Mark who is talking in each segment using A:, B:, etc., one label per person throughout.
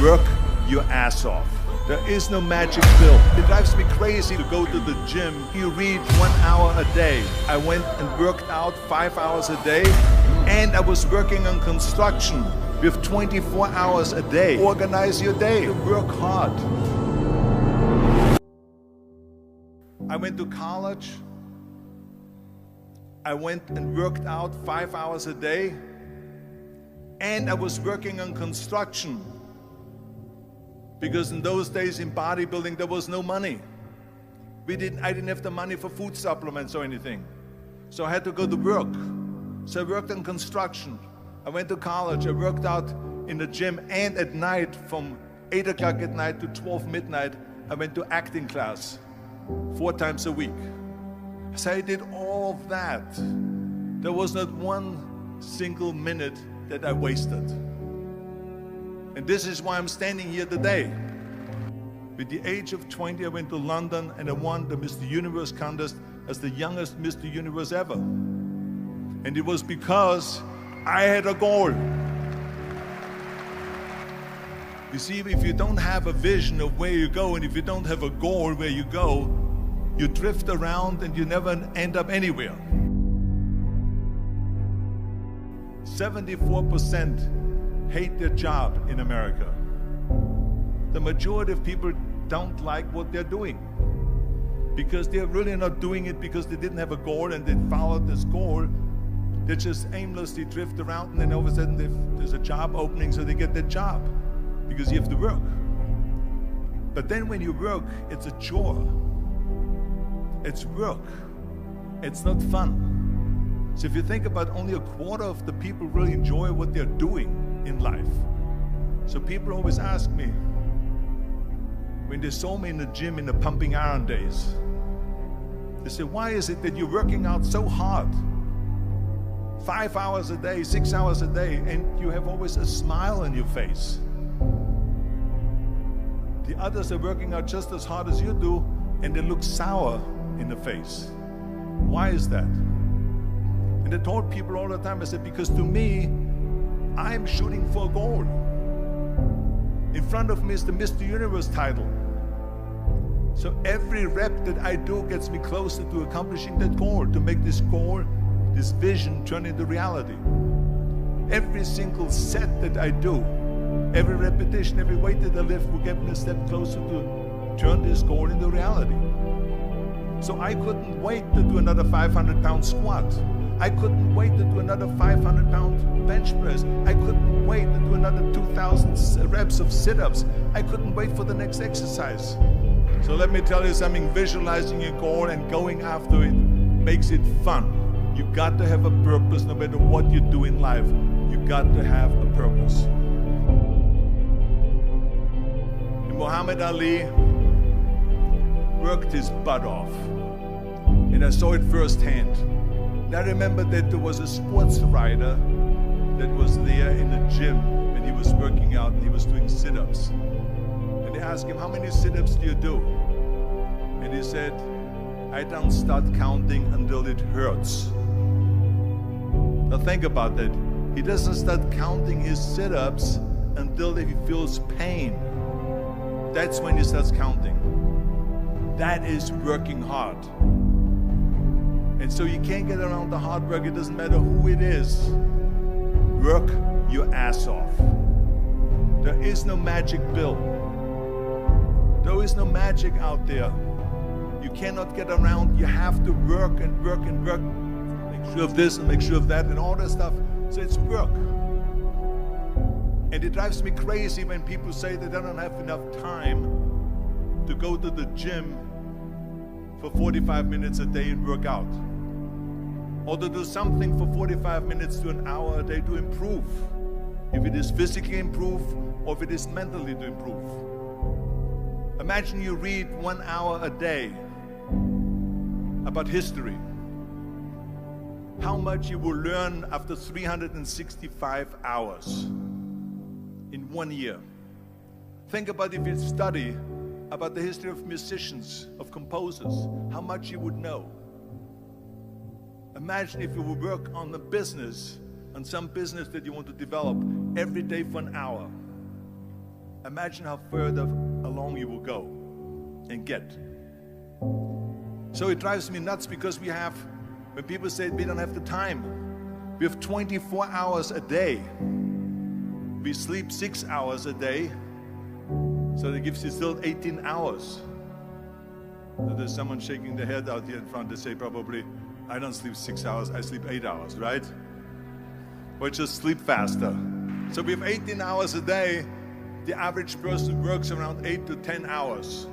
A: Work your ass off. There is no magic pill. It drives me crazy to go to the gym. You read 1 hour a day. I went and worked out 5 hours a day, and I was working on construction with 24 hours a day. Organize your day. Work hard. I went to college. I went and worked out 5 hours a day, and I was working on construction. Because in those days in bodybuilding, there was no money. I didn't have the money for food supplements or anything. So I had to go to work. So I worked on construction. I went to college, I worked out in the gym, and at night, from 8 o'clock at night to 12 midnight, I went to acting class 4 times a week. So I did all of that. There was not one single minute that I wasted. And this is why I'm standing here today. With the age of 20, I went to London and I won the Mr. Universe contest as the youngest Mr. Universe ever. And it was because I had a goal. You see, if you don't have a vision of where you go, and if you don't have a goal where you go, you drift around and you never end up anywhere. 74% hate their job in America. The majority of people don't like what they're doing because they're really not doing it because they didn't have a goal and they followed this goal. They just aimlessly drift around, and then all of a sudden there's a job opening, so they get that job because you have to work. But then when you work, it's a chore. It's work. It's not fun. So if you think about, only a quarter of the people really enjoy what they're doing in life. So people always ask me, when they saw me in the gym in the pumping iron days, they say, why is it that you're working out so hard? 5 hours a day, 6 hours a day, and you have always a smile on your face. The others are working out just as hard as you do, and they look sour in the face. Why is that? And I told people all the time, I said, because to me, I'm shooting for a goal. In front of me is the Mr. Universe title. So every rep that I do gets me closer to accomplishing that goal, to make this goal, this vision, turn into reality. Every single set that I do, every repetition, every weight that I lift will get me a step closer to turn this goal into reality. So I couldn't wait to do another 500-pound squat. I couldn't wait to do another 500-pound bench press. I couldn't wait to do another 2,000 reps of sit-ups. I couldn't wait for the next exercise. So let me tell you something, visualizing your goal and going after it makes it fun. You got to have a purpose no matter what you do in life. You got to have a purpose. And Muhammad Ali worked his butt off. And I saw it firsthand. And I remember that there was a sports writer that was there in the gym when he was working out and he was doing sit-ups. And they asked him, how many sit-ups do you do? And he said, I don't start counting until it hurts. Now think about that. He doesn't start counting his sit-ups until he feels pain. That's when he starts counting. That is working hard. And so you can't get around the hard work. It doesn't matter who it is. Work your ass off. There is no magic pill. There is no magic out there. You cannot get around. You have to work and work and work. Make sure of this and make sure of that and all that stuff. So it's work. And it drives me crazy when people say that they don't have enough time to go to the gym for 45 minutes a day and work out. Or to do something for 45 minutes to an hour a day to improve. If it is physically improve or if it is mentally to improve. Imagine you read 1 hour a day about history. How much you will learn after 365 hours in 1 year. Think about if you study about the history of musicians, of composers, how much you would know. Imagine if you would work on a business, on some business that you want to develop every day for an hour. imagine how further along you will go and get. So it drives me nuts because when people say we don't have the time, we have 24 hours a day. We sleep 6 hours a day, so that gives you still 18 hours. So there's someone shaking their head out here in front. They say probably, I don't sleep 6 hours, I sleep 8 hours, right? Or just sleep faster. So we have 18 hours a day. The average person works around 8 to 10 hours.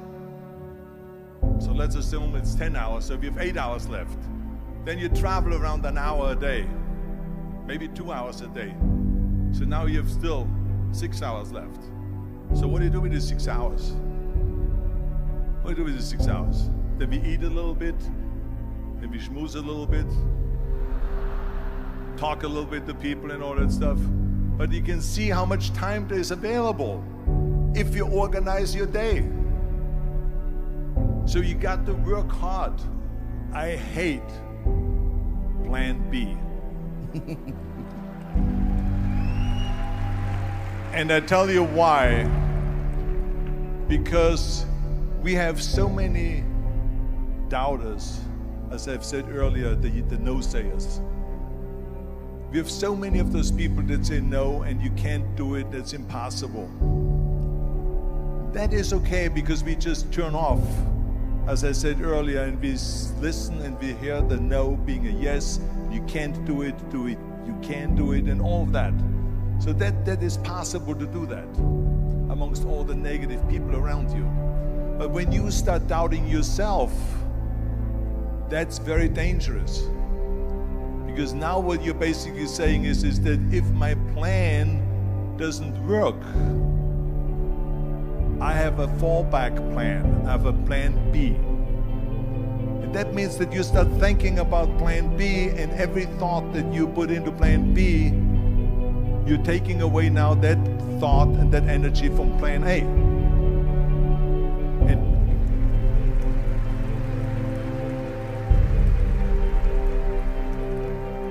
A: So let's assume it's 10 hours, so we have 8 hours left. Then you travel around an hour a day, maybe 2 hours a day. So now you have still 6 hours left. So what do you do with these 6 hours? What do you do with these 6 hours? Then we eat a little bit, then we schmooze a little bit, talk a little bit to people and all that stuff. But you can see how much time there is available if you organize your day. So you got to work hard. I hate plan B. And I tell you why. Because we have so many doubters, as I've said earlier, the no-sayers. We have so many of those people that say no and you can't do it, that's impossible. That is okay because we just turn off, as I said earlier, and we listen and we hear the no being a yes. You can't do it, you can do it, and all of that. So that is possible to do that amongst all the negative people around you. But when you start doubting yourself, that's very dangerous. Because now what you're basically saying is that if my plan doesn't work, I have a fallback plan, I have a plan B. And that means that you start thinking about plan B, and every thought that you put into plan B, you're taking away now that thought and that energy from plan A.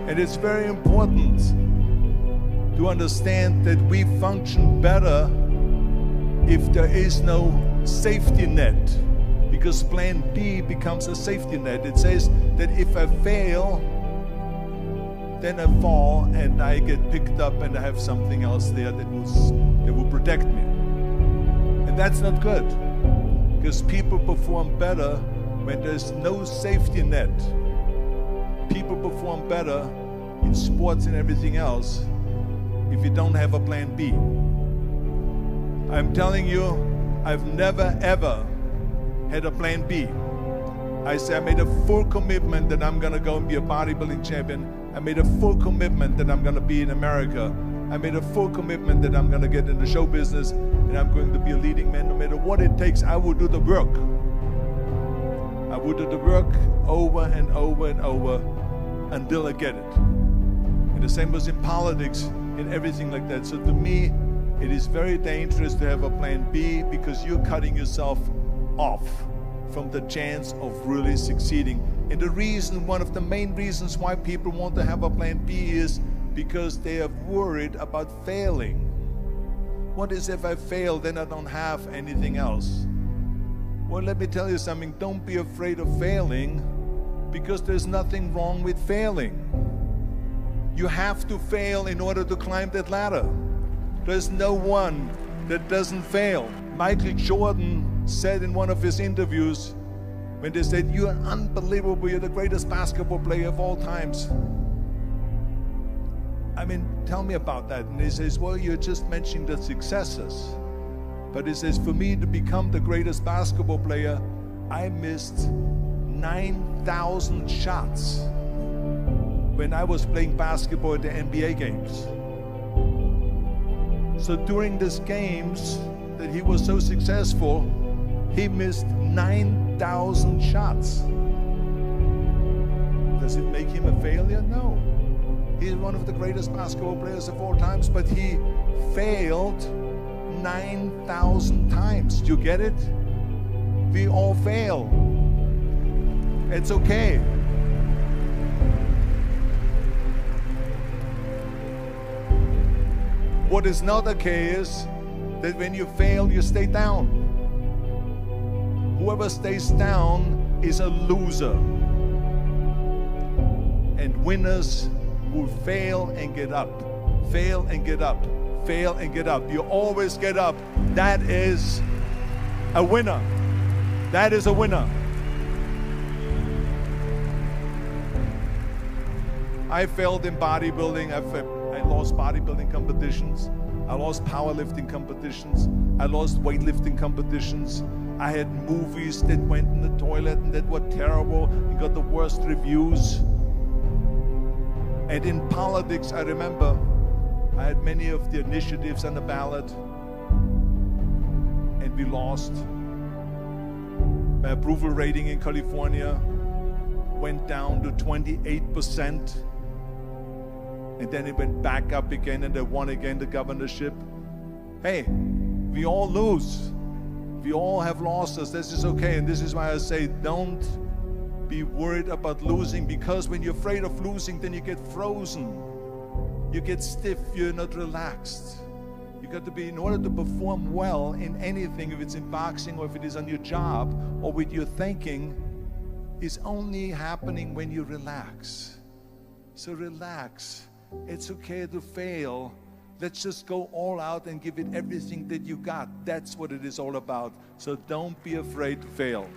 A: And it's very important to understand that we function better if there is no safety net, because plan B becomes a safety net. It says that if I fail, then I fall and I get picked up and I have something else there that will protect me. And that's not good, because people perform better when there's no safety net. People perform better in sports and everything else if you don't have a plan B. I'm telling you, I've never ever had a plan B. I made a full commitment that I'm gonna go and be a bodybuilding champion. I made a full commitment that I'm gonna be in America. I made a full commitment that I'm gonna get in the show business and I'm going to be a leading man. No matter what it takes, I will do the work. I will do the work over and over and over until I get it. And the same was in politics, in everything like that. So to me, it is very dangerous to have a plan B, because you're cutting yourself off from the chance of really succeeding. And the reason, one of the main reasons why people want to have a plan B is because they are worried about failing. What is if I fail, then I don't have anything else? Well, let me tell you something, don't be afraid of failing, because there's nothing wrong with failing. You have to fail in order to climb that ladder. There's no one that doesn't fail. Michael Jordan said in one of his interviews, when they said, "You're unbelievable, you're the greatest basketball player of all times." I mean, tell me about that. And he says, well, you're just mentioning the successes. But he says, for me to become the greatest basketball player, I missed 9,000 shots when I was playing basketball at the NBA games. So during these games that he was so successful, he missed 9,000 shots. Does it make him a failure? No. He's one of the greatest basketball players of all times, but he failed 9,000 times. Do you get it? We all fail. It's okay. What is not okay is that when you fail, you stay down. Whoever stays down is a loser. And winners will fail and get up, fail and get up, fail and get up. You always get up. That is a winner. That is a winner. I failed in bodybuilding. I lost bodybuilding competitions. I lost powerlifting competitions. I lost weightlifting competitions. I had movies that went in the toilet and that were terrible and got the worst reviews. And in politics, I remember I had many of the initiatives on the ballot, and we lost. My approval rating in California went down to 28%. And then it went back up again, and I won again the governorship. Hey, we all lose. We all have losses. This is okay. And this is why I say, don't be worried about losing, because when you're afraid of losing, then you get frozen. You get stiff. You're not relaxed. You got to be, in order to perform well in anything, if it's in boxing or if it is on your job or with your thinking, is only happening when you relax. So relax. It's okay to fail. Let's just go all out and give it everything that you got. That's what it is all about. So don't be afraid to fail.